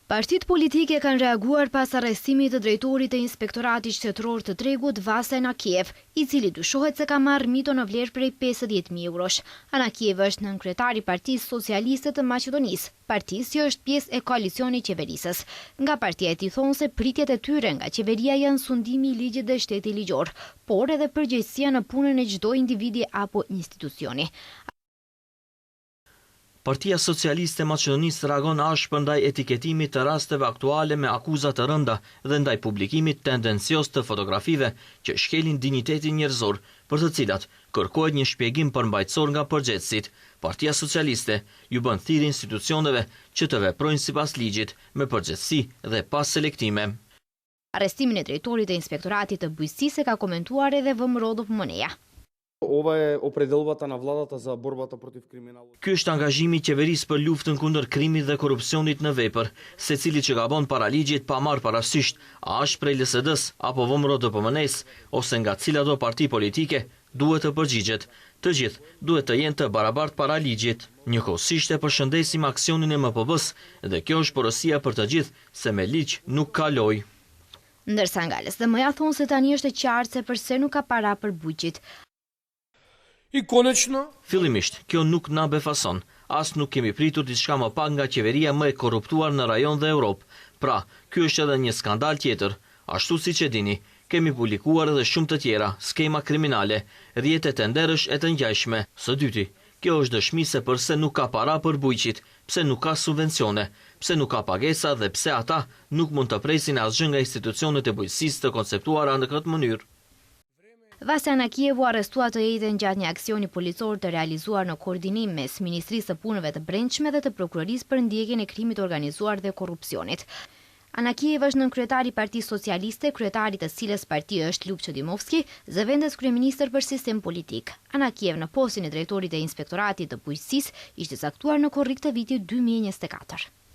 Partitë politike kanë reaguar pas arrestimit të drejtorit të Inspektoratit Shtetëror të Tregut Vasa Anakiev, i cili dyshohet se ka marrë mito në vlerë prej 50.000 eurosh. Anakiev është nënkryetari i Partisë Socialiste të Maqedonisë, partisë që është pjesë e koalicionit qeverisës. Nga partia e tij thonë se pritjet e tyre nga qeveria janë sundimi i ligjit dhe shteti ligjor, por edhe përgjegjësia në punën e çdo individi apo institucioni. Partia Socialiste e Maqedonisë reagon ashpër ndaj etiketimit të rasteve aktuale me akuza të rënda dhe ndaj publikimit tendencios të fotografive që shkelin dinjitetin njerëzor, për të cilat kërkohet një shpjegim përmbajtësor nga përgjegjësit. Partia Socialiste ju bën thirrje institucioneve që të veprojnë sipas ligjit, me përgjegjësi dhe pas selektime. Arrestimin e drejtorit të Inspektoratit të Bujqësisë ka komentuar edhe VM Rodop Mëneja. Ова е определбата на владата за борбата против криминалот. Ky është angazhimi i qeverisë për luftën kundër krimit dhe korrupsionit në vepër, secili që gabon para ligjit pa marrë parasysh a është prej LSD-s apo VMRO të PMN-s ose nga cila do parti politike, duhet të përgjigjet. Të gjithë duhet të jenë të barabartë para ligjit. Njëkohësisht e përshëndesim aksionin e MPB-s dhe kjo është porosia për të gjithë se me ligj nuk ka lojë. Ndërsa nga LSD-ja thonë se tani është e qartë se pse nuk ka para për bujqit. Fillimisht, kjo nuk na befason, as nuk kemi pritur diçka më pak nga qeveria më e korruptuar në rajon dhe Europë. Pra, ky është edhe një skandal tjetër. Ashtu siç e dini, kemi publikuar edhe shumë të tjera, skema kriminale, rrjete tenderësh e të ngjashme. Së dyti, kjo është dëshmi se pse nuk ka para për bujqit, pse nuk ka subvencione, pse nuk ka pagesa dhe pse ata nuk mund të presin asgjë nga institucionet e bujqësisë të konceptuara në këtë mënyrë. Vasa Anakiev u arrestua të njëjtën gjatë një aksioni policor të realizuar në koordinim mes Ministrisë së Punëve të Brendshme dhe të Prokurorisë për ndjekjen e krimit organizuar dhe korrupsionit. Anakiev është nënkryetari i Partisë Socialiste, kryetari të cilës parti është Luk Çodimovski, zëvendës kryeministër për sistem politik. Anakiev në postin e drejtorit të Inspektoratit të Bujqësisë ishte caktuar në korrik të vitit 2024.